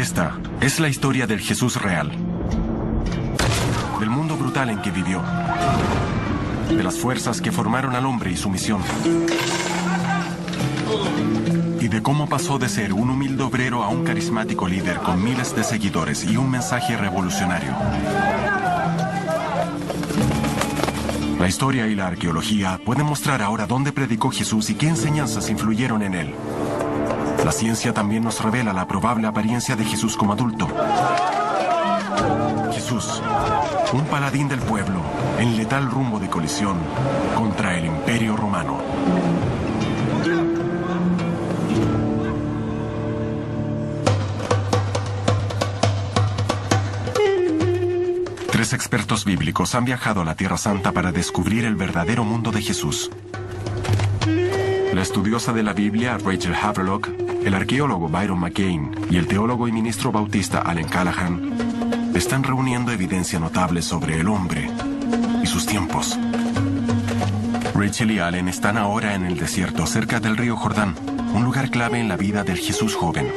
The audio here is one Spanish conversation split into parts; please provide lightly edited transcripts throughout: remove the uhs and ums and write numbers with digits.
Esta es la historia del Jesús real, del mundo brutal en que vivió, de las fuerzas que formaron al hombre y su misión, y de cómo pasó de ser un humilde obrero a un carismático líder con miles de seguidores y un mensaje revolucionario. La historia y la arqueología pueden mostrar ahora dónde predicó Jesús y qué enseñanzas influyeron en él. La ciencia también nos revela la probable apariencia de Jesús como adulto. Jesús, un paladín del pueblo, en letal rumbo de colisión contra el Imperio Romano. Tres expertos bíblicos han viajado a la Tierra Santa para descubrir el verdadero mundo de Jesús. La estudiosa de la Biblia, Rachel Haverlock, el arqueólogo Byron McCain y el teólogo y ministro bautista Allen Callahan están reuniendo evidencia notable sobre el hombre y sus tiempos. Rachel y Allen están ahora en el desierto cerca del río Jordán, un lugar clave en la vida del Jesús joven.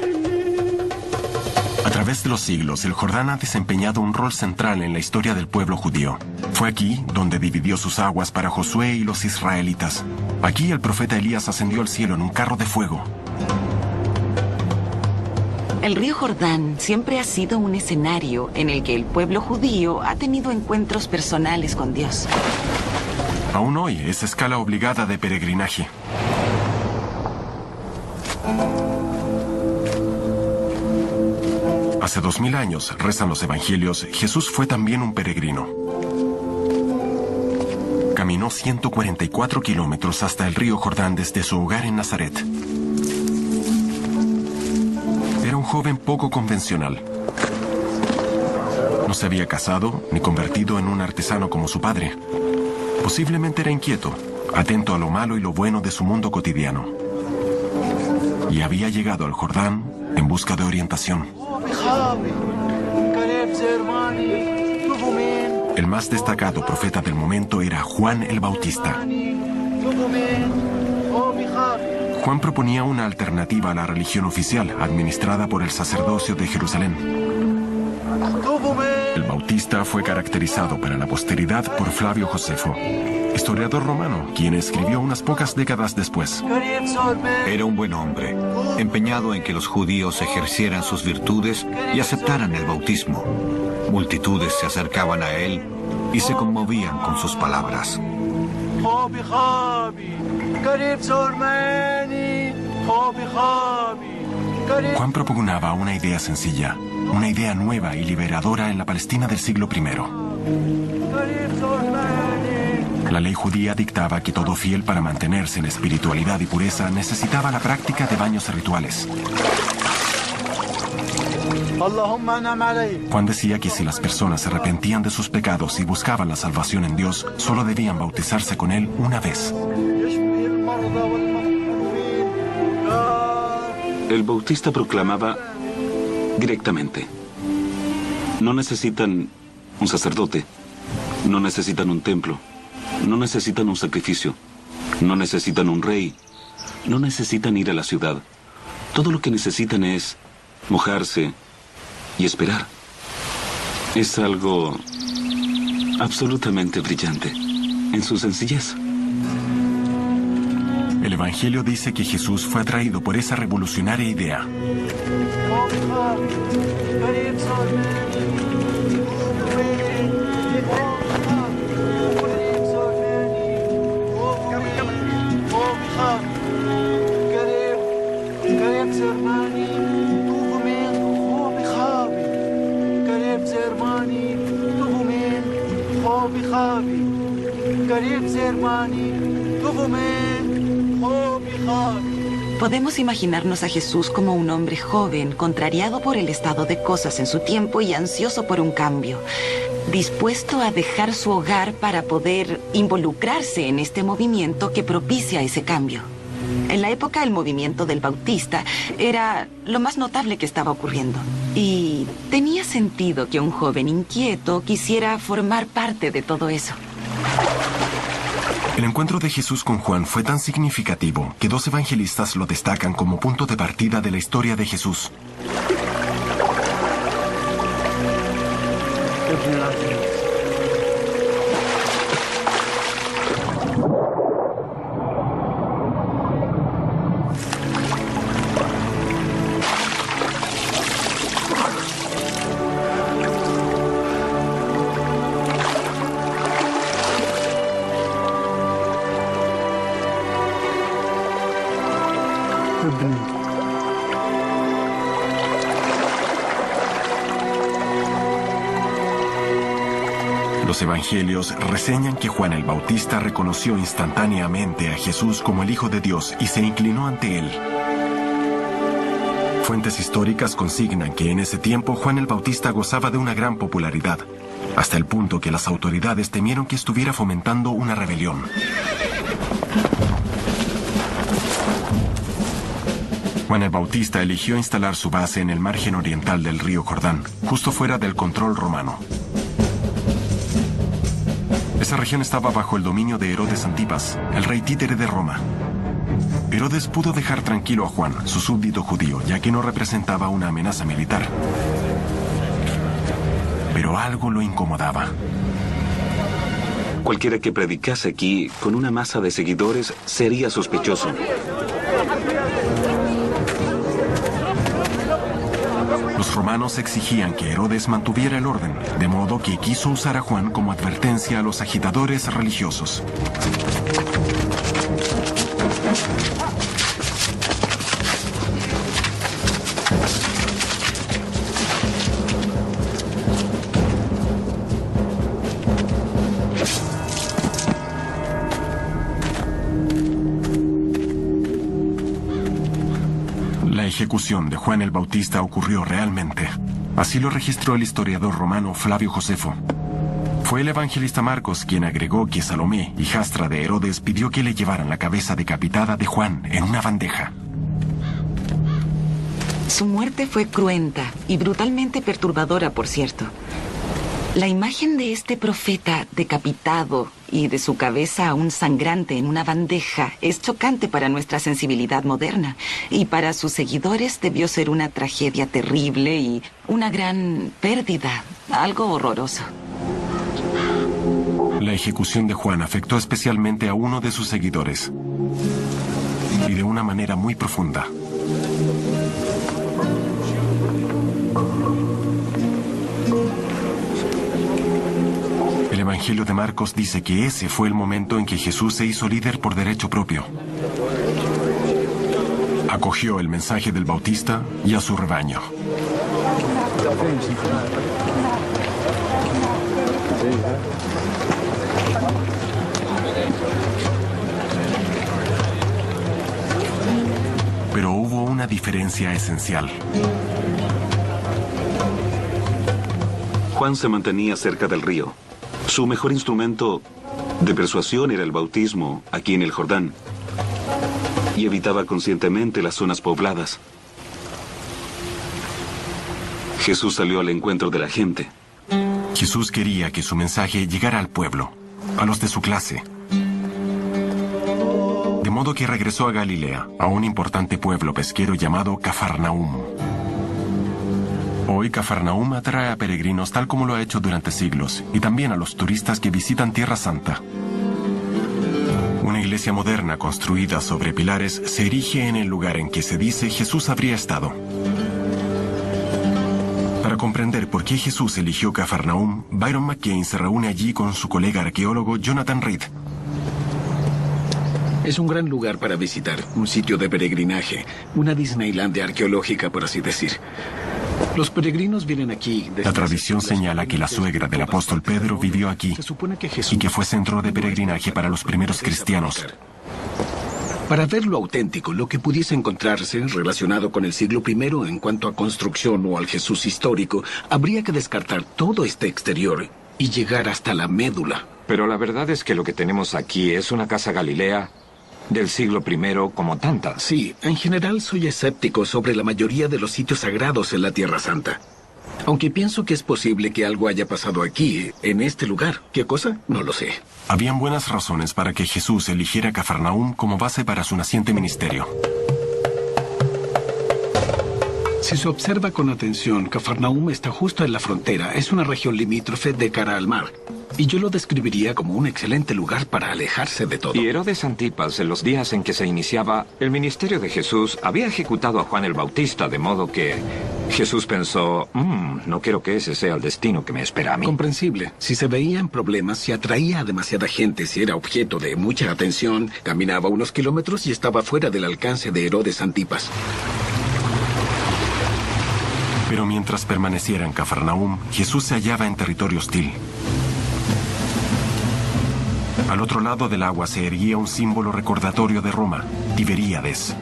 A través de los siglos, el Jordán ha desempeñado un rol central en la historia del pueblo judío. Fue aquí donde dividió sus aguas para Josué y los israelitas. Aquí el profeta Elías ascendió al cielo en un carro de fuego. El río Jordán siempre ha sido un escenario en el que el pueblo judío ha tenido encuentros personales con Dios. Aún hoy es escala obligada de peregrinaje. Hace 2000 años, rezan los evangelios, Jesús fue también un peregrino. Caminó 144 kilómetros hasta el río Jordán desde su hogar en Nazaret. Era un joven poco convencional. No se había casado ni convertido en un artesano como su padre. Posiblemente era inquieto, atento a lo malo y lo bueno de su mundo cotidiano. Y había llegado al Jordán en busca de orientación. El más destacado profeta del momento era Juan el Bautista. Juan proponía una alternativa a la religión oficial administrada por el sacerdocio de Jerusalén. El Bautista fue caracterizado para la posteridad por Flavio Josefo, historiador romano, quien escribió unas pocas décadas después. Era un buen hombre, empeñado en que los judíos ejercieran sus virtudes y aceptaran el bautismo. Multitudes se acercaban a él y se conmovían con sus palabras. Juan propugnaba una idea sencilla, una idea nueva y liberadora en la Palestina del siglo I. La ley judía dictaba que todo fiel, para mantenerse en espiritualidad y pureza, necesitaba la práctica de baños rituales. Juan decía que si las personas se arrepentían de sus pecados y buscaban la salvación en Dios, solo debían bautizarse con Él una vez. El Bautista proclamaba directamente: no necesitan un sacerdote, no necesitan un templo, no necesitan un sacrificio, no necesitan un rey, no necesitan ir a la ciudad. Todo lo que necesitan es mojarse y esperar. Es algo absolutamente brillante en su sencillez. El Evangelio dice que Jesús fue atraído por esa revolucionaria idea. Podemos imaginarnos a Jesús como un hombre joven, contrariado por el estado de cosas en su tiempo y ansioso por un cambio, dispuesto a dejar su hogar para poder involucrarse en este movimiento que propicia ese cambio. En la época, el movimiento del Bautista era lo más notable que estaba ocurriendo. Y tenía sentido que un joven inquieto quisiera formar parte de todo eso. El encuentro de Jesús con Juan fue tan significativo que 2 evangelistas lo destacan como punto de partida de la historia de Jesús. Los evangelios reseñan que Juan el Bautista reconoció instantáneamente a Jesús como el Hijo de Dios y se inclinó ante él. Fuentes históricas consignan que en ese tiempo Juan el Bautista gozaba de una gran popularidad, hasta el punto que las autoridades temieron que estuviera fomentando una rebelión. Juan el Bautista eligió instalar su base en el margen oriental del río Jordán, justo fuera del control romano. Esa región estaba bajo el dominio de Herodes Antipas, el rey títere de Roma. Herodes pudo dejar tranquilo a Juan, su súbdito judío, ya que no representaba una amenaza militar. Pero algo lo incomodaba. Cualquiera que predicase aquí con una masa de seguidores sería sospechoso. Los romanos exigían que Herodes mantuviera el orden, de modo que quiso usar a Juan como advertencia a los agitadores religiosos. La ejecución de Juan el Bautista ocurrió realmente. Así lo registró el historiador romano Flavio Josefo. Fue el evangelista Marcos quien agregó que Salomé, hijastra de Herodes, pidió que le llevaran la cabeza decapitada de Juan en una bandeja. Su muerte fue cruenta y brutalmente perturbadora, por cierto. La imagen de este profeta decapitado y de su cabeza aún sangrante en una bandeja es chocante para nuestra sensibilidad moderna. Y para sus seguidores debió ser una tragedia terrible y una gran pérdida, algo horroroso. La ejecución de Juan afectó especialmente a uno de sus seguidores. Y de una manera muy profunda. El Evangelio de Marcos dice que ese fue el momento en que Jesús se hizo líder por derecho propio. Acogió el mensaje del Bautista y a su rebaño. Pero hubo una diferencia esencial. Juan se mantenía cerca del río. Su mejor instrumento de persuasión era el bautismo aquí en el Jordán. Y evitaba conscientemente las zonas pobladas. Jesús salió al encuentro de la gente. Jesús quería que su mensaje llegara al pueblo, a los de su clase. De modo que regresó a Galilea, a un importante pueblo pesquero llamado Cafarnaúm. Hoy Cafarnaúm atrae a peregrinos tal como lo ha hecho durante siglos, y también a los turistas que visitan Tierra Santa. Una iglesia moderna construida sobre pilares se erige en el lugar en que se dice Jesús habría estado. Para comprender por qué Jesús eligió Cafarnaúm, Byron McCain se reúne allí con su colega arqueólogo Jonathan Reed. Es un gran lugar para visitar, un sitio de peregrinaje, una Disneylandia arqueológica, por así decir. Los peregrinos vienen aquí... La tradición señala que la suegra del apóstol Pedro vivió aquí y que fue centro de peregrinaje para los primeros cristianos. Para ver lo auténtico, lo que pudiese encontrarse relacionado con el siglo I en cuanto a construcción o al Jesús histórico, habría que descartar todo este exterior y llegar hasta la médula. Pero la verdad es que lo que tenemos aquí es una casa Galilea del siglo I como tantas. Sí, en general soy escéptico sobre la mayoría de los sitios sagrados en la Tierra Santa. Aunque pienso que es posible que algo haya pasado aquí, en este lugar. ¿Qué cosa? No lo sé. Habían buenas razones para que Jesús eligiera Cafarnaúm como base para su naciente ministerio. Si se observa con atención, Cafarnaúm está justo en la frontera. Es una región limítrofe de cara al mar. Y yo lo describiría como un excelente lugar para alejarse de todo. Y Herodes Antipas, en los días en que se iniciaba el ministerio de Jesús, había ejecutado a Juan el Bautista, de modo que Jesús pensó, no quiero que ese sea el destino que me espera a mí. Comprensible. Si se veían problemas, si atraía a demasiada gente, si era objeto de mucha atención, caminaba unos kilómetros y estaba fuera del alcance de Herodes Antipas. Pero mientras permaneciera en Cafarnaúm, Jesús se hallaba en territorio hostil. Al otro lado del agua se erguía un símbolo recordatorio de Roma, Tiberíades.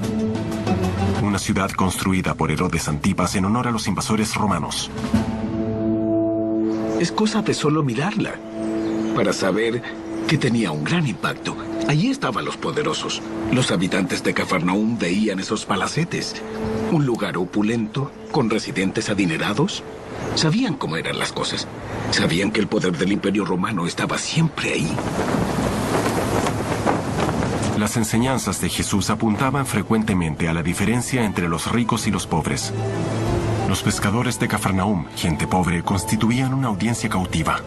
Una ciudad construida por Herodes Antipas en honor a los invasores romanos. Es cosa de solo mirarla para saber que tenía un gran impacto. Allí estaban los poderosos. Los habitantes de Cafarnaúm veían esos palacetes. Un lugar opulento, con residentes adinerados. Sabían cómo eran las cosas. Sabían que el poder del Imperio Romano estaba siempre ahí. Las enseñanzas de Jesús apuntaban frecuentemente a la diferencia entre los ricos y los pobres. Los pescadores de Cafarnaúm, gente pobre, constituían una audiencia cautiva.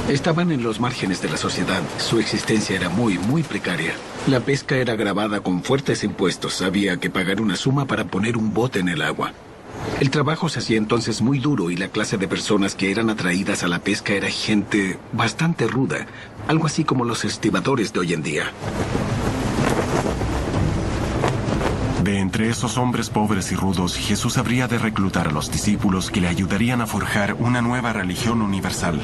Estaban en los márgenes de la sociedad. Su existencia era muy precaria. La pesca era gravada con fuertes impuestos. Había que pagar una suma para poner un bote en el agua. El trabajo se hacía entonces muy duro y la clase de personas que eran atraídas a la pesca era gente bastante ruda. Algo así como los estibadores de hoy en día. De entre esos hombres pobres y rudos, Jesús habría de reclutar a los discípulos que le ayudarían a forjar una nueva religión universal.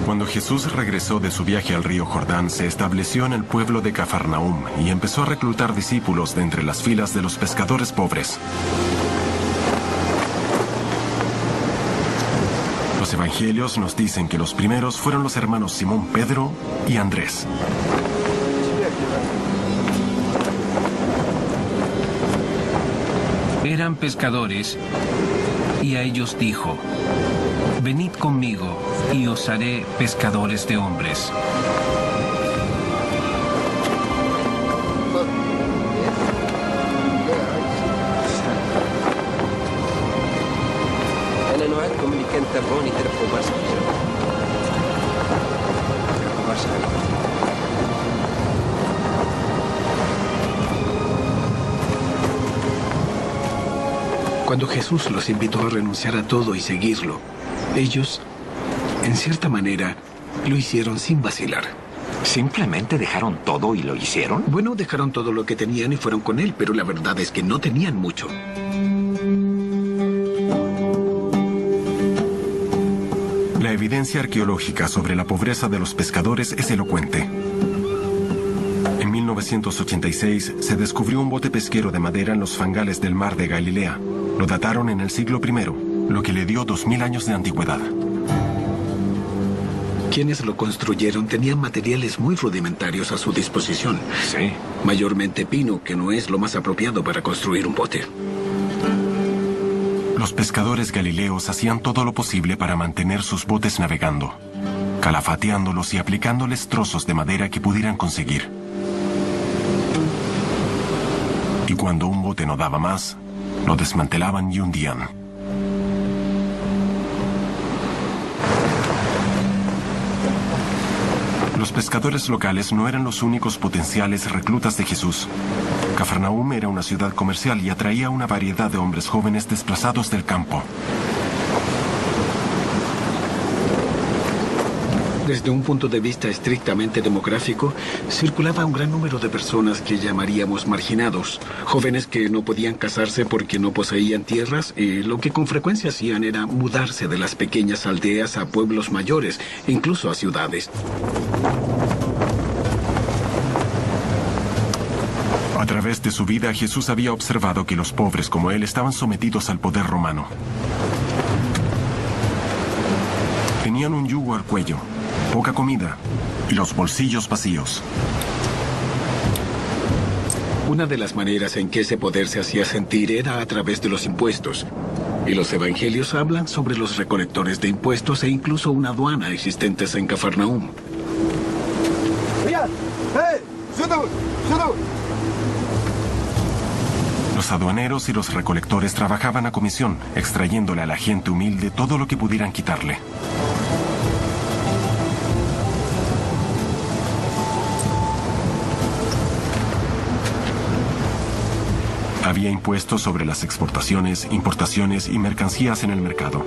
Cuando Jesús regresó de su viaje al río Jordán, se estableció en el pueblo de Cafarnaúm y empezó a reclutar discípulos de entre las filas de los pescadores pobres. Los evangelios nos dicen que los primeros fueron los hermanos Simón Pedro y Andrés. Eran pescadores y a ellos dijo: venid conmigo y os haré pescadores de hombres. Cuando Jesús los invitó a renunciar a todo y seguirlo, ellos, en cierta manera, lo hicieron sin vacilar. ¿Simplemente dejaron todo y lo hicieron? Bueno, dejaron todo lo que tenían y fueron con él, pero la verdad es que no tenían mucho. La evidencia arqueológica sobre la pobreza de los pescadores es elocuente. En 1986 se descubrió un bote pesquero de madera en los fangales del mar de Galilea. Lo dataron en el siglo I, lo que le dio 2000 años de antigüedad. Quienes lo construyeron tenían materiales muy rudimentarios a su disposición. Sí. Mayormente pino, que no es lo más apropiado para construir un bote. Los pescadores galileos hacían todo lo posible para mantener sus botes navegando, calafateándolos y aplicándoles trozos de madera que pudieran conseguir. Y cuando un bote no daba más, lo desmantelaban y hundían. Los pescadores locales no eran los únicos potenciales reclutas de Jesús. Cafarnaúm era una ciudad comercial y atraía a una variedad de hombres jóvenes desplazados del campo. Desde un punto de vista estrictamente demográfico, circulaba un gran número de personas que llamaríamos marginados, jóvenes que no podían casarse porque no poseían tierras y lo que con frecuencia hacían era mudarse de las pequeñas aldeas a pueblos mayores, incluso a ciudades. A través de su vida, Jesús había observado que los pobres como él estaban sometidos al poder romano. Tenían un yugo al cuello, poca comida y los bolsillos vacíos. Una de las maneras en que ese poder se hacía sentir era a través de los impuestos. Y los evangelios hablan sobre los recolectores de impuestos e incluso una aduana existentes en Cafarnaúm. Los aduaneros y los recolectores trabajaban a comisión, extrayéndole a la gente humilde todo lo que pudieran quitarle. Había impuestos sobre las exportaciones, importaciones y mercancías en el mercado.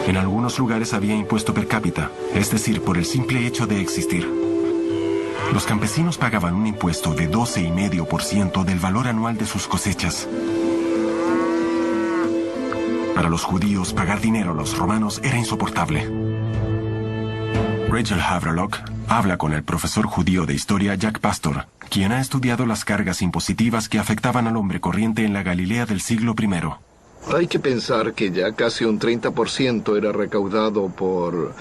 En algunos lugares había impuesto per cápita, es decir, por el simple hecho de existir. Los campesinos pagaban un impuesto de 12,5% del valor anual de sus cosechas. Para los judíos, pagar dinero a los romanos era insoportable. Rachel Haverlock habla con el profesor judío de historia Jack Pastor, quien ha estudiado las cargas impositivas que afectaban al hombre corriente en la Galilea del siglo I. Hay que pensar que ya casi un 30% era recaudado por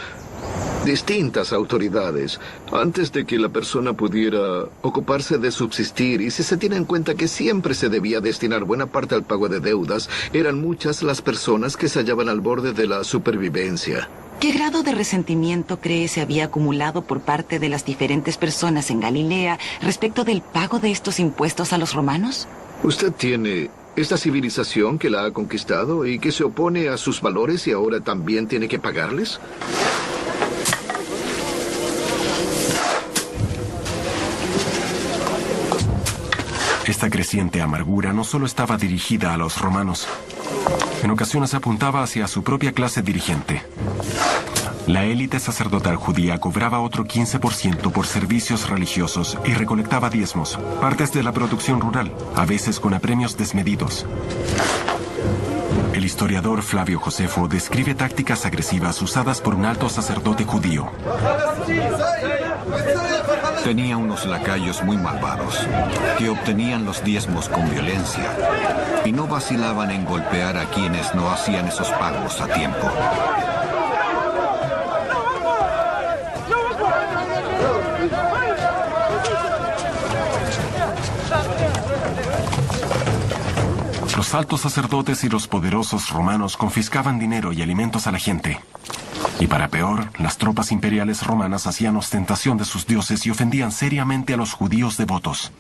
distintas autoridades antes de que la persona pudiera ocuparse de subsistir, y si se tiene en cuenta que siempre se debía destinar buena parte al pago de deudas, eran muchas las personas que se hallaban al borde de la supervivencia. ¿Qué grado de resentimiento cree se había acumulado por parte de las diferentes personas en Galilea respecto del pago de estos impuestos a los romanos? Usted tiene esta civilización que la ha conquistado y que se opone a sus valores y ahora también tiene que pagarles. Esta creciente amargura no solo estaba dirigida a los romanos. En ocasiones apuntaba hacia su propia clase dirigente. La élite sacerdotal judía cobraba otro 15% por servicios religiosos y recolectaba diezmos, partes de la producción rural, a veces con apremios desmedidos. El historiador Flavio Josefo describe tácticas agresivas usadas por un alto sacerdote judío. Tenía unos lacayos muy malvados, que obtenían los diezmos con violencia y no vacilaban en golpear a quienes no hacían esos pagos a tiempo. Los altos sacerdotes y los poderosos romanos confiscaban dinero y alimentos a la gente. Y para peor, las tropas imperiales romanas hacían ostentación de sus dioses y ofendían seriamente a los judíos devotos.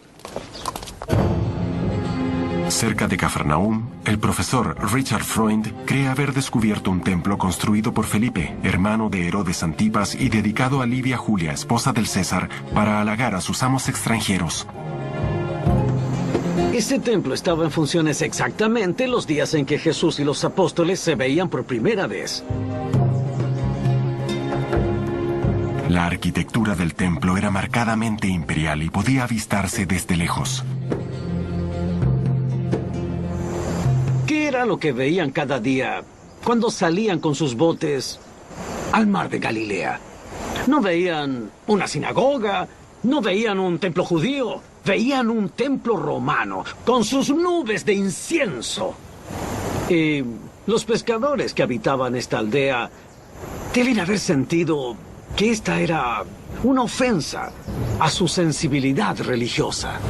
Cerca de Cafarnaúm, el profesor Richard Freund cree haber descubierto un templo construido por Felipe, hermano de Herodes Antipas, y dedicado a Livia Julia, esposa del César, para halagar a sus amos extranjeros. Este templo estaba en funciones exactamente los días en que Jesús y los apóstoles se veían por primera vez. La arquitectura del templo era marcadamente imperial y podía avistarse desde lejos. ¿Qué era lo que veían cada día cuando salían con sus botes al mar de Galilea? No veían una sinagoga, no veían un templo judío, veían un templo romano con sus nubes de incienso. Y los pescadores que habitaban esta aldea deben haber sentido que esta era una ofensa a su sensibilidad religiosa.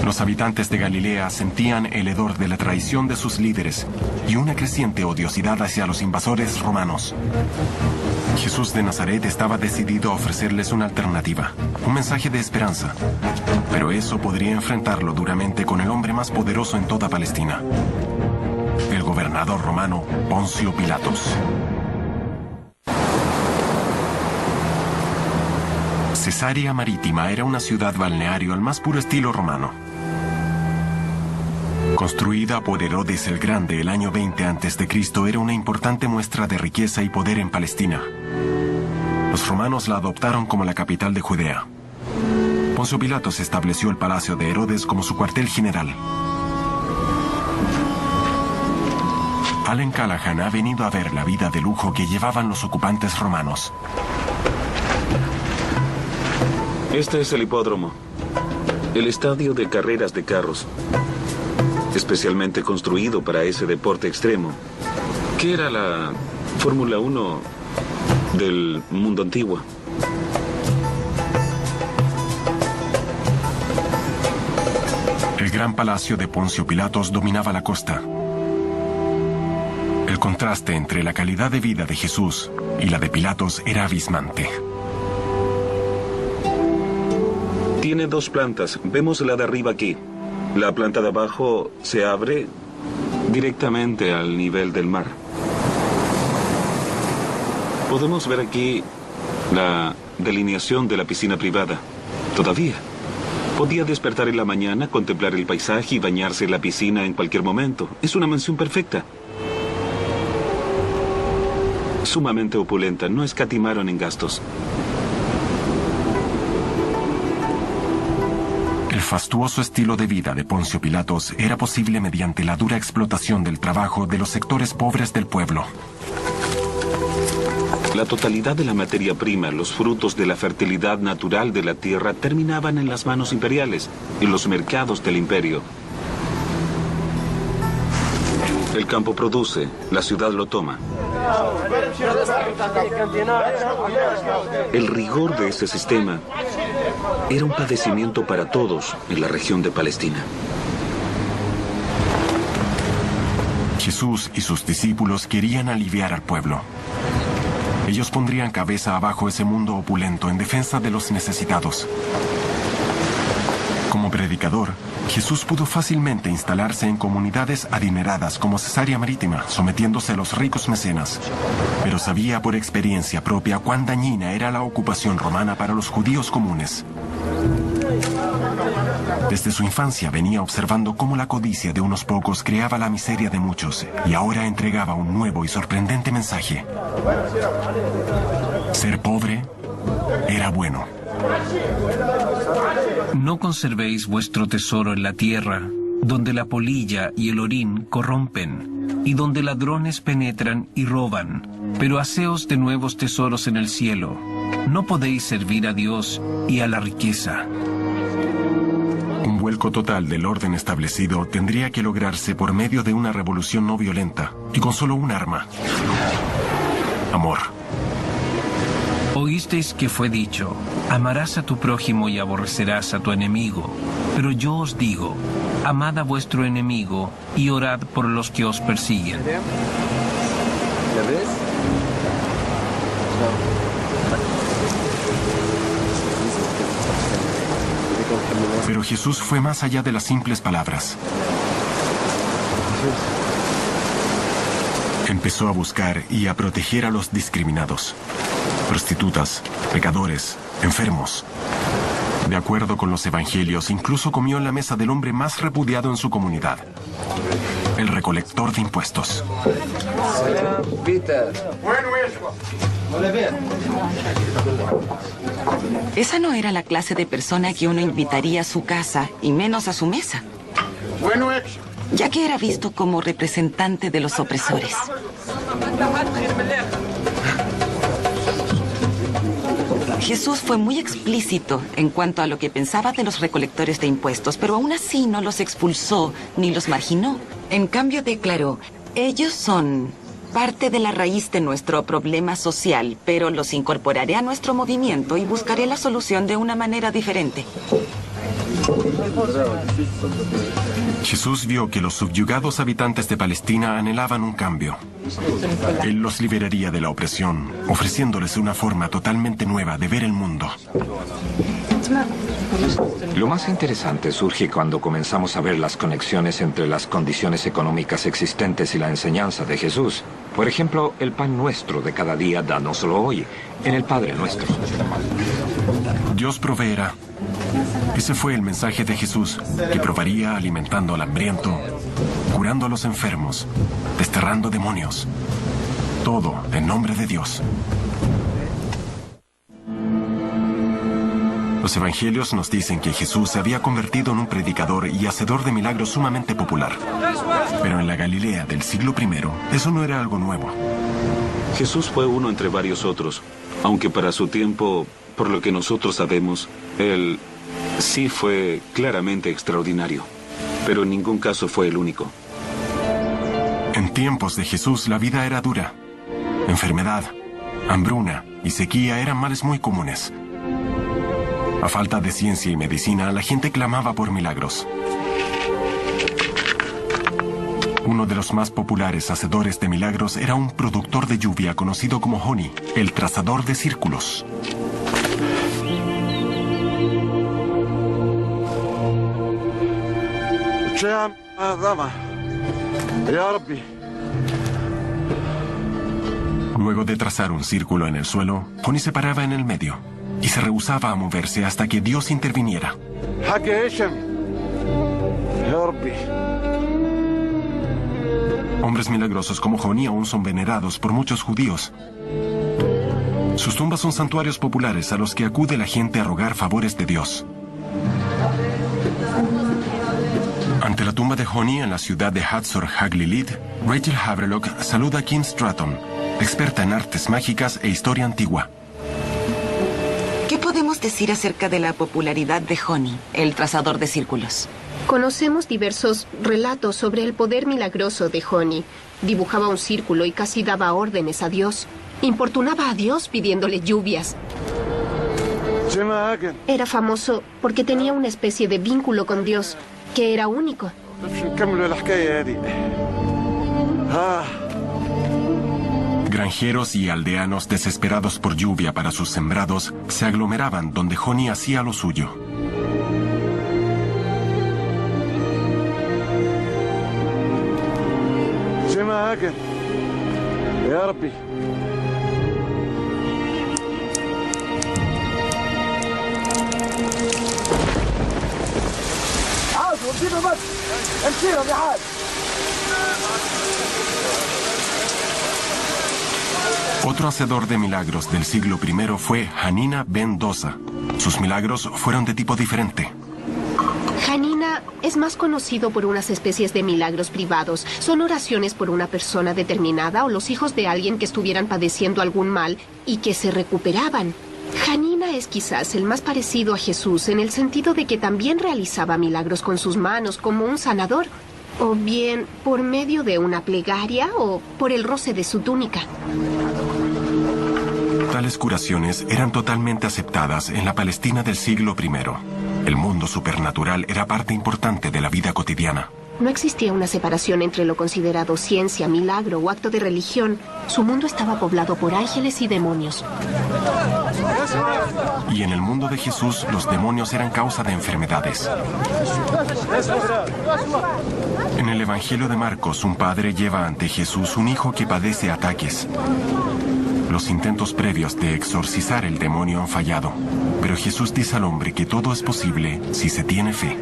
Los habitantes de Galilea sentían el hedor de la traición de sus líderes y una creciente odiosidad hacia los invasores romanos. Jesús de Nazaret estaba decidido a ofrecerles una alternativa, un mensaje de esperanza. Pero eso podría enfrentarlo duramente con el hombre más poderoso en toda Palestina, el gobernador romano Poncio Pilatos. Cesarea Marítima era una ciudad balneario al más puro estilo romano. Construida por Herodes el Grande el año 20 a.C., era una importante muestra de riqueza y poder en Palestina. Los romanos la adoptaron como la capital de Judea. Poncio Pilatos estableció el palacio de Herodes como su cuartel general. Allen Callahan ha venido a ver la vida de lujo que llevaban los ocupantes romanos. Este es el hipódromo, el estadio de carreras de carros, especialmente construido para ese deporte extremo, que era la Fórmula 1 del mundo antiguo. El gran palacio de Poncio Pilatos dominaba la costa. El contraste entre la calidad de vida de Jesús y la de Pilatos era abismante. Tiene 2 plantas. Vemos la de arriba aquí. La planta de abajo se abre directamente al nivel del mar. Podemos ver aquí la delineación de la piscina privada. Todavía. Podía despertar en la mañana, contemplar el paisaje y bañarse en la piscina en cualquier momento. Es una mansión perfecta. Sumamente opulenta. No escatimaron en gastos. El fastuoso estilo de vida de Poncio Pilatos era posible mediante la dura explotación del trabajo de los sectores pobres del pueblo. La totalidad de la materia prima, los frutos de la fertilidad natural de la tierra, terminaban en las manos imperiales, en los mercados del imperio. El campo produce, la ciudad lo toma. El rigor de ese sistema era un padecimiento para todos en la región de Palestina. Jesús y sus discípulos querían aliviar al pueblo. Ellos pondrían cabeza abajo ese mundo opulento en defensa de los necesitados. Como predicador, Jesús pudo fácilmente instalarse en comunidades adineradas como Cesarea Marítima, sometiéndose a los ricos mecenas. Pero sabía por experiencia propia cuán dañina era la ocupación romana para los judíos comunes. Desde su infancia venía observando cómo la codicia de unos pocos creaba la miseria de muchos, y ahora entregaba un nuevo y sorprendente mensaje. Ser pobre era bueno. No conservéis vuestro tesoro en la tierra, donde la polilla y el orín corrompen, y donde ladrones penetran y roban, pero haceos de nuevos tesoros en el cielo. No podéis servir a Dios y a la riqueza. Un vuelco total del orden establecido tendría que lograrse por medio de una revolución no violenta y con solo un arma: amor. Oísteis que fue dicho: amarás a tu prójimo y aborrecerás a tu enemigo. Pero yo os digo: amad a vuestro enemigo y orad por los que os persiguen. Pero Jesús fue más allá de las simples palabras. Empezó a buscar y a proteger a los discriminados: prostitutas, pecadores, enfermos. De acuerdo con los evangelios, incluso comió en la mesa del hombre más repudiado en su comunidad, el recolector de impuestos. Esa no era la clase de persona que uno invitaría a su casa, y menos a su mesa, ya que era visto como representante de los opresores. Jesús fue muy explícito en cuanto a lo que pensaba de los recolectores de impuestos, pero aún así no los expulsó ni los marginó. En cambio declaró: ellos son parte de la raíz de nuestro problema social, pero los incorporaré a nuestro movimiento y buscaré la solución de una manera diferente. Jesús vio que los subyugados habitantes de Palestina anhelaban un cambio. Él los liberaría de la opresión, ofreciéndoles una forma totalmente nueva de ver el mundo. Lo más interesante surge cuando comenzamos a ver las conexiones entre las condiciones económicas existentes y la enseñanza de Jesús. Por ejemplo, el pan nuestro de cada día, dánoslo hoy, en el Padre Nuestro. Dios proveerá. Ese fue el mensaje de Jesús, que probaría alimentando al hambriento, curando a los enfermos, desterrando demonios. Todo en nombre de Dios. Los evangelios nos dicen que Jesús se había convertido en un predicador y hacedor de milagros sumamente popular. Pero en la Galilea del siglo I, eso no era algo nuevo. Jesús fue uno entre varios otros, aunque para su tiempo, por lo que nosotros sabemos, él sí fue claramente extraordinario, pero en ningún caso fue el único. En tiempos de Jesús la vida era dura. Enfermedad, hambruna y sequía eran males muy comunes. A falta de ciencia y medicina, la gente clamaba por milagros. Uno de los más populares hacedores de milagros era un productor de lluvia conocido como Honi, el trazador de círculos. Luego de trazar un círculo en el suelo, Joni se paraba en el medio y se rehusaba a moverse hasta que Dios interviniera. Hombres milagrosos como Joni aún son venerados por muchos judíos. Sus tumbas son santuarios populares a los que acude la gente a rogar favores de Dios. Ante la tumba de Joni en la ciudad de Hatzor Haglilit, Rachel Haverlock saluda a Kim Stratton, experta en artes mágicas e historia antigua. ¿Qué podemos decir acerca de la popularidad de Joni, el trazador de círculos? Conocemos diversos relatos sobre el poder milagroso de Joni. Dibujaba un círculo y casi daba órdenes a Dios. Importunaba a Dios pidiéndole lluvias. Era famoso porque tenía una especie de vínculo con Dios, que era único. Granjeros y aldeanos desesperados por lluvia para sus sembrados se aglomeraban donde Joni hacía lo suyo. Otro hacedor de milagros del siglo I fue Hanina ben Dosa. Sus milagros fueron de tipo diferente. Hanina es más conocido por unas especies de milagros privados. Son oraciones por una persona determinada o los hijos de alguien que estuvieran padeciendo algún mal y que se recuperaban. Hanina es quizás el más parecido a Jesús en el sentido de que también realizaba milagros con sus manos como un sanador, o bien por medio de una plegaria o por el roce de su túnica. Tales curaciones eran totalmente aceptadas en la Palestina del siglo I. El mundo supernatural era parte importante de la vida cotidiana. No existía una separación entre lo considerado ciencia, milagro o acto de religión. Su mundo estaba poblado por ángeles y demonios. Y en el mundo de Jesús, los demonios eran causa de enfermedades. En el Evangelio de Marcos, un padre lleva ante Jesús un hijo que padece ataques. Los intentos previos de exorcizar el demonio han fallado, pero Jesús dice al hombre que todo es posible si se tiene fe.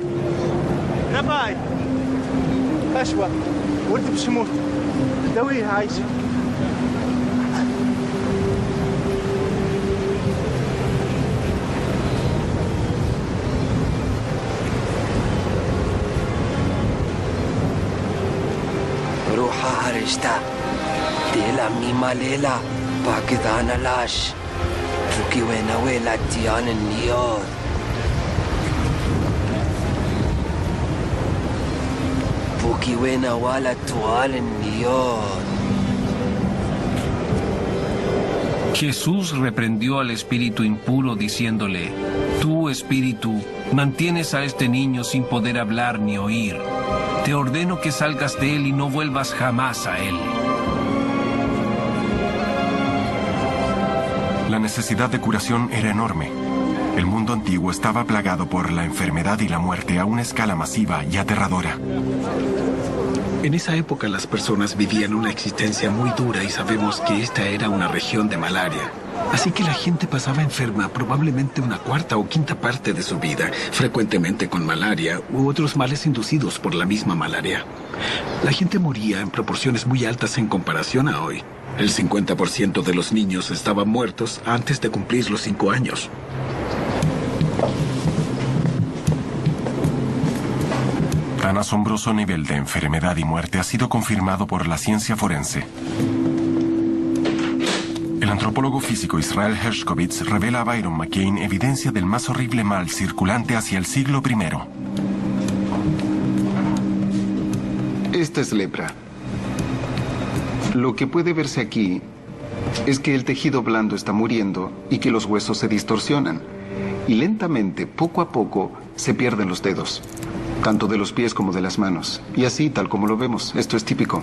روحها هرجتا تيلا ميما ليلا باكدانا لاش تركي وين ويلا تيان النيار بوكي وين ولا توال النيار. Jesús reprendió al espíritu impuro diciéndole: Tú, espíritu, mantienes a este niño sin poder hablar ni oír. Te ordeno que salgas de él y no vuelvas jamás a él. La necesidad de curación era enorme. El mundo antiguo estaba plagado por la enfermedad y la muerte a una escala masiva y aterradora. En esa época las personas vivían una existencia muy dura y sabemos que esta era una región de malaria. Así que la gente pasaba enferma probablemente una cuarta o quinta parte de su vida, frecuentemente con malaria u otros males inducidos por la misma malaria. La gente moría en proporciones muy altas en comparación a hoy. El 50% de los niños estaban muertos antes de cumplir los 5 años. Tan asombroso nivel de enfermedad y muerte ha sido confirmado por la ciencia forense. El antropólogo físico Israel Hershkovitz revela a Byron McCain evidencia del más horrible mal circulante hacia el siglo I. Esta es lepra. Lo que puede verse aquí es que el tejido blando está muriendo y que los huesos se distorsionan. Y lentamente, poco a poco, se pierden los dedos, tanto de los pies como de las manos. Y así, tal como lo vemos, esto es típico.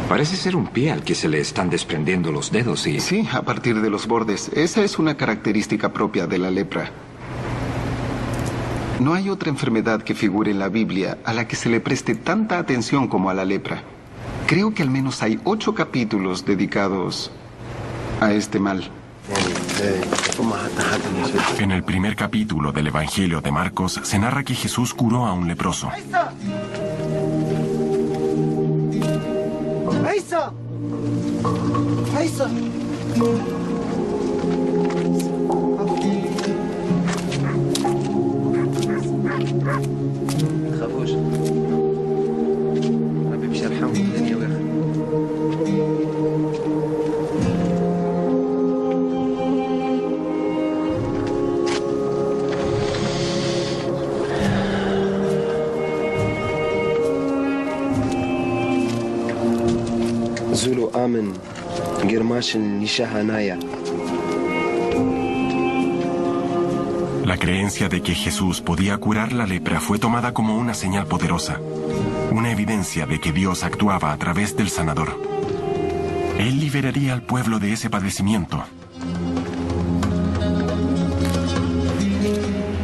Parece ser un pie al que se le están desprendiendo los dedos y... Sí, a partir de los bordes. Esa es una característica propia de la lepra. No hay otra enfermedad que figure en la Biblia a la que se le preste tanta atención como a la lepra. Creo que al menos hay 8 capítulos dedicados a este mal. En el primer capítulo del Evangelio de Marcos se narra que Jesús curó a un leproso. Zulu Amen, Girmashin Nishahanaya. La creencia de que Jesús podía curar la lepra fue tomada como una señal poderosa, una evidencia de que Dios actuaba a través del sanador. Él liberaría al pueblo de ese padecimiento.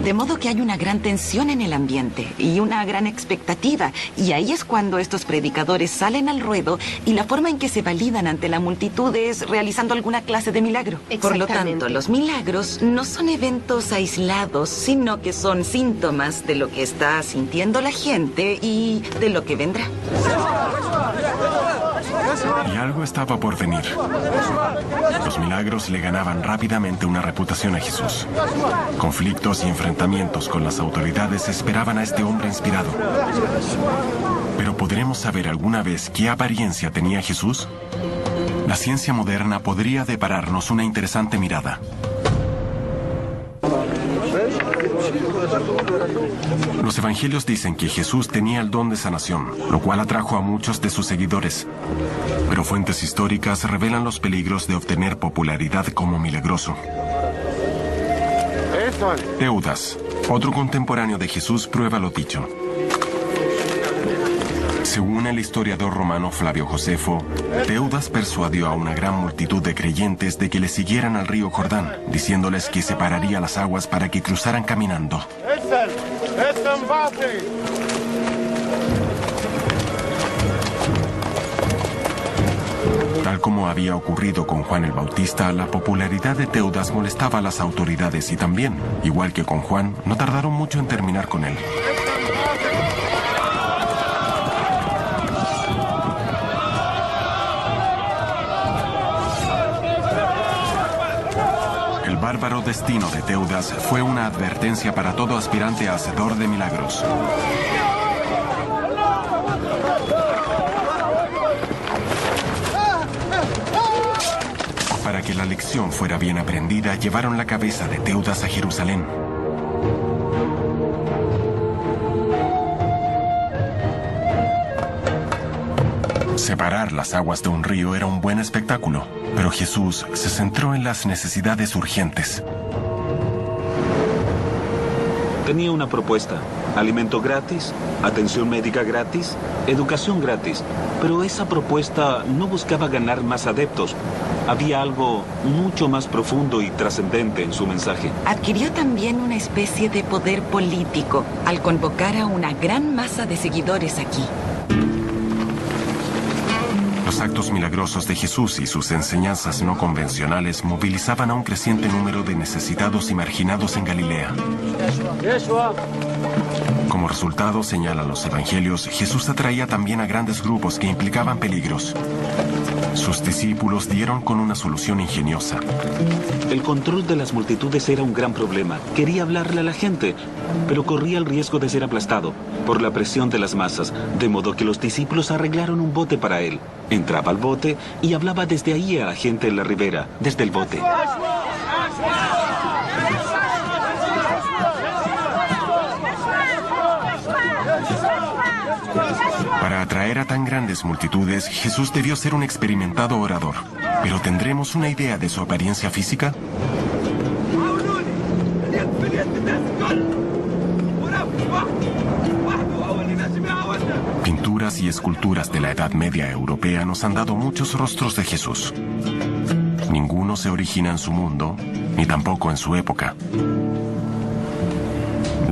De modo que hay una gran tensión en el ambiente y una gran expectativa. Y ahí es cuando estos predicadores salen al ruedo y la forma en que se validan ante la multitud es realizando alguna clase de milagro. Por lo tanto, los milagros no son eventos aislados, sino que son síntomas de lo que está sintiendo la gente y de lo que vendrá. Y algo estaba por venir. Los milagros le ganaban rápidamente una reputación a Jesús. Conflictos y enfrentamientos con las autoridades esperaban a este hombre inspirado. ¿Pero podremos saber alguna vez qué apariencia tenía Jesús? La ciencia moderna podría depararnos una interesante mirada. Los evangelios dicen que Jesús tenía el don de sanación, lo cual atrajo a muchos de sus seguidores. Pero fuentes históricas revelan los peligros de obtener popularidad como milagroso. Teudas, otro contemporáneo de Jesús, prueba lo dicho. Según el historiador romano Flavio Josefo, Teudas persuadió a una gran multitud de creyentes de que le siguieran al río Jordán, diciéndoles que separaría las aguas para que cruzaran caminando. Tal como había ocurrido con Juan el Bautista, la popularidad de Teudas molestaba a las autoridades y también, igual que con Juan, no tardaron mucho en terminar con él. El bárbaro destino de Teudas fue una advertencia para todo aspirante a hacedor de milagros. Para que la lección fuera bien aprendida, llevaron la cabeza de Teudas a Jerusalén. Separar las aguas de un río era un buen espectáculo, pero Jesús se centró en las necesidades urgentes. Tenía una propuesta: alimento gratis, atención médica gratis, educación gratis. Pero esa propuesta no buscaba ganar más adeptos. Había algo mucho más profundo y trascendente en su mensaje. Adquirió también una especie de poder político al convocar a una gran masa de seguidores aquí. Los actos milagrosos de Jesús y sus enseñanzas no convencionales movilizaban a un creciente número de necesitados y marginados en Galilea. Como resultado, señalan los evangelios, Jesús atraía también a grandes grupos que implicaban peligros. Sus discípulos dieron con una solución ingeniosa. El control de las multitudes era un gran problema. Quería hablarle a la gente, pero corría el riesgo de ser aplastado por la presión de las masas, de modo que los discípulos arreglaron un bote para él. Entraba al bote y hablaba desde ahí a la gente en la ribera, desde el bote. Para atraer a tan grandes multitudes, Jesús debió ser un experimentado orador. ¿Pero tendremos una idea de su apariencia física? Pinturas y esculturas de la Edad Media europea nos han dado muchos rostros de Jesús. Ninguno se origina en su mundo, ni tampoco en su época.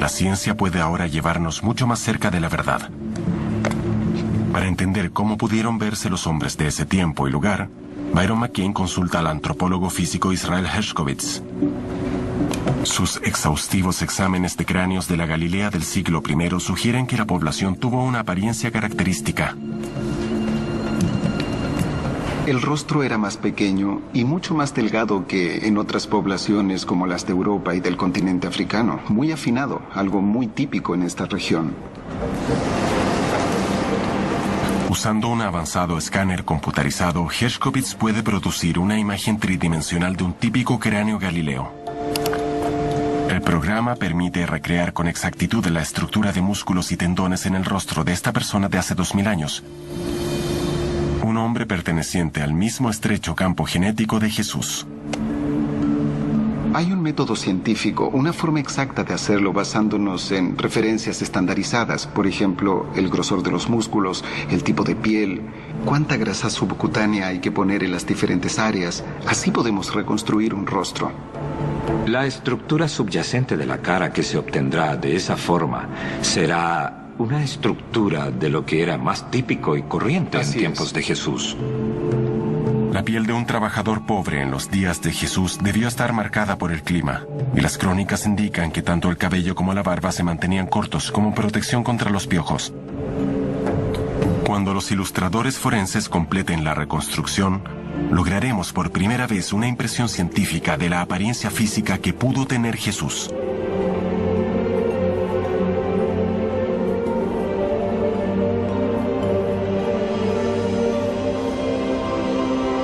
La ciencia puede ahora llevarnos mucho más cerca de la verdad. Para entender cómo pudieron verse los hombres de ese tiempo y lugar, Byron McCain consulta al antropólogo físico Israel Hershkovitz. Sus exhaustivos exámenes de cráneos de la Galilea del siglo I sugieren que la población tuvo una apariencia característica. El rostro era más pequeño y mucho más delgado que en otras poblaciones como las de Europa y del continente africano. Muy afinado, algo muy típico en esta región. Usando un avanzado escáner computarizado, Hershkovitz puede producir una imagen tridimensional de un típico cráneo galileo. El programa permite recrear con exactitud la estructura de músculos y tendones en el rostro de esta persona de hace 2000 años. Un hombre perteneciente al mismo estrecho campo genético de Jesús. Hay un método científico, una forma exacta de hacerlo basándonos en referencias estandarizadas. Por ejemplo, el grosor de los músculos, el tipo de piel, cuánta grasa subcutánea hay que poner en las diferentes áreas. Así podemos reconstruir un rostro. La estructura subyacente de la cara que se obtendrá de esa forma será una estructura de lo que era más típico y corriente en tiempos de Jesús. La piel de un trabajador pobre en los días de Jesús debió estar marcada por el clima, y las crónicas indican que tanto el cabello como la barba se mantenían cortos como protección contra los piojos. Cuando los ilustradores forenses completen la reconstrucción, lograremos por primera vez una impresión científica de la apariencia física que pudo tener Jesús.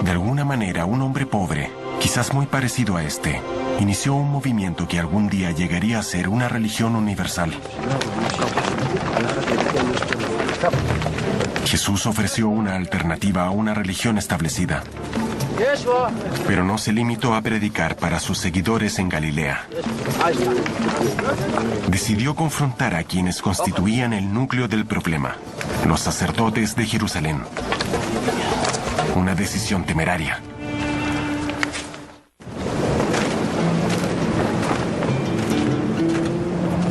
De alguna manera, un hombre pobre, quizás muy parecido a este, inició un movimiento que algún día llegaría a ser una religión universal. Jesús ofreció una alternativa a una religión establecida, pero no se limitó a predicar para sus seguidores en Galilea. Decidió confrontar a quienes constituían el núcleo del problema, los sacerdotes de Jerusalén. Una decisión temeraria.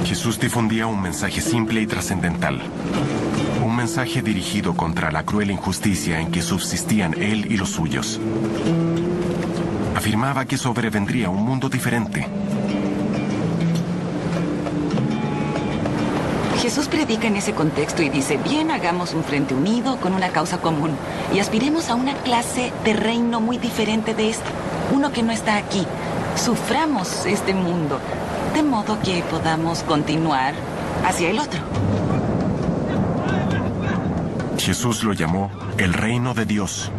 Jesús difundía un mensaje simple y trascendental. Un mensaje dirigido contra la cruel injusticia en que subsistían él y los suyos. Afirmaba que sobrevendría un mundo diferente. Jesús predica en ese contexto y dice, bien, hagamos un frente unido con una causa común y aspiremos a una clase de reino muy diferente de este, uno que no está aquí. Suframos este mundo, de modo que podamos continuar hacia el otro. Jesús lo llamó el reino de Dios.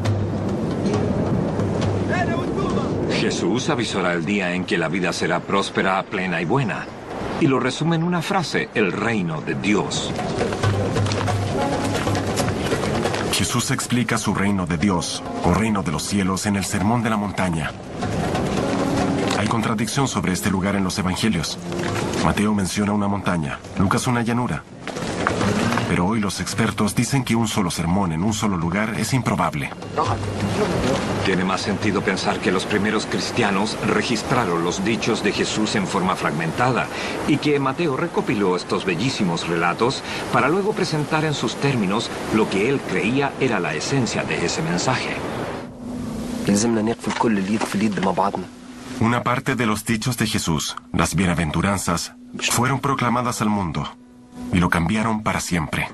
Jesús avisará el día en que la vida será próspera, plena y buena. Y lo resume en una frase, el reino de Dios. Jesús explica su reino de Dios, o reino de los cielos, en el Sermón de la Montaña. Hay contradicción sobre este lugar en los evangelios. Mateo menciona una montaña, Lucas una llanura. Pero hoy los expertos dicen que un solo sermón en un solo lugar es improbable. Tiene más sentido pensar que los primeros cristianos registraron los dichos de Jesús en forma fragmentada y que Mateo recopiló estos bellísimos relatos para luego presentar en sus términos lo que él creía era la esencia de ese mensaje. Una parte de los dichos de Jesús, las bienaventuranzas, fueron proclamadas al mundo y lo cambiaron para siempre.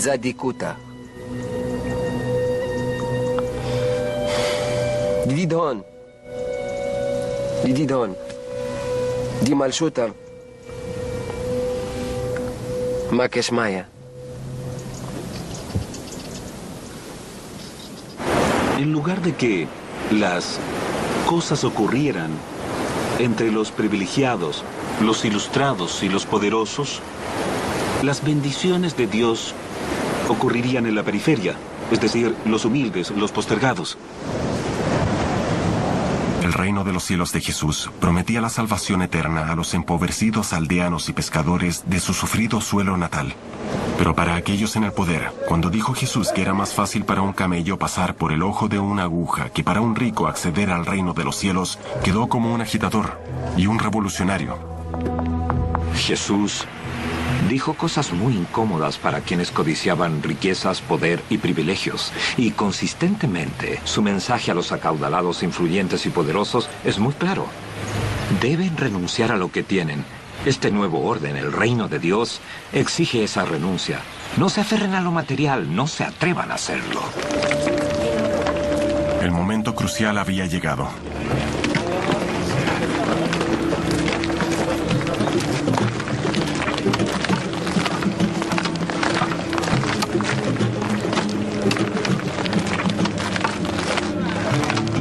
Zadikuta. جديد هون جديد هون دي مالشوتا ما كاش معايا. En lugar de que las cosas ocurrieran entre los privilegiados los ilustrados y los poderosos, las bendiciones de Dios ocurrirían en la periferia, es decir, los humildes, los postergados. El reino de los cielos de Jesús prometía la salvación eterna a los empobrecidos aldeanos y pescadores de su sufrido suelo natal. Pero para aquellos en el poder, cuando dijo Jesús que era más fácil para un camello pasar por el ojo de una aguja que para un rico acceder al reino de los cielos, quedó como un agitador y un revolucionario. Jesús dijo cosas muy incómodas para quienes codiciaban riquezas, poder y privilegios. Y consistentemente, su mensaje a los acaudalados, influyentes y poderosos es muy claro. Deben renunciar a lo que tienen. Este nuevo orden, el reino de Dios, exige esa renuncia. No se aferren a lo material, no se atrevan a hacerlo. El momento crucial había llegado.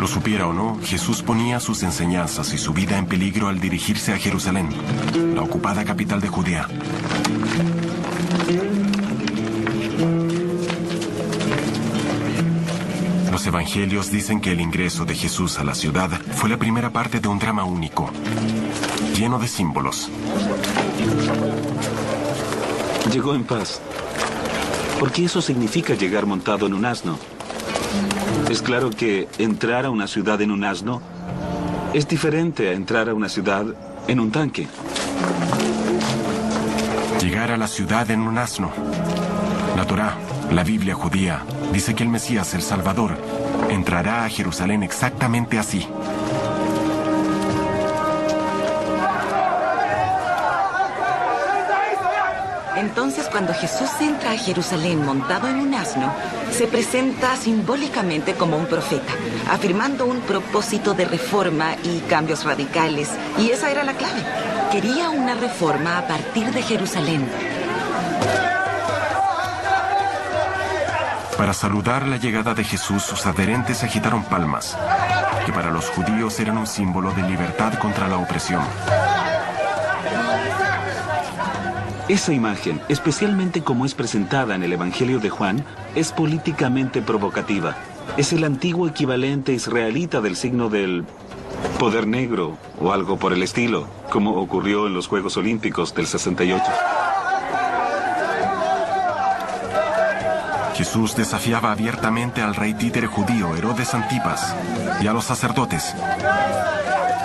Lo supiera o no, Jesús ponía sus enseñanzas y su vida en peligro al dirigirse a Jerusalén, la ocupada capital de Judea. Los evangelios dicen que el ingreso de Jesús a la ciudad fue la primera parte de un drama único, lleno de símbolos. Llegó en paz, porque eso significa llegar montado en un asno. Es claro que entrar a una ciudad en un asno es diferente a entrar a una ciudad en un tanque. Llegar a la ciudad en un asno. La Torá, la Biblia judía, dice que el Mesías, el Salvador, entrará a Jerusalén exactamente así. Entonces, cuando Jesús entra a Jerusalén montado en un asno, se presenta simbólicamente como un profeta, afirmando un propósito de reforma y cambios radicales. Y esa era la clave. Quería una reforma a partir de Jerusalén. Para saludar la llegada de Jesús, sus adherentes agitaron palmas, que para los judíos eran un símbolo de libertad contra la opresión. Esa imagen, especialmente como es presentada en el Evangelio de Juan, es políticamente provocativa. Es el antiguo equivalente israelita del signo del poder negro o algo por el estilo, como ocurrió en los Juegos Olímpicos del 68. Jesús desafiaba abiertamente al rey títere judío Herodes Antipas y a los sacerdotes.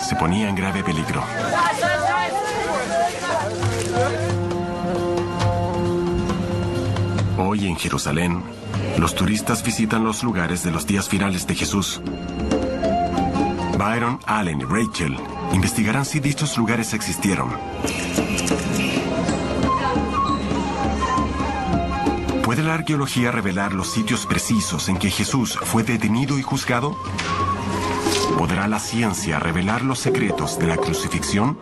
Se ponía en grave peligro. Hoy en Jerusalén, los turistas visitan los lugares de los días finales de Jesús. Byron, Allen y Rachel investigarán si dichos lugares existieron. ¿Puede la arqueología revelar los sitios precisos en que Jesús fue detenido y juzgado? ¿Podrá la ciencia revelar los secretos de la crucifixión?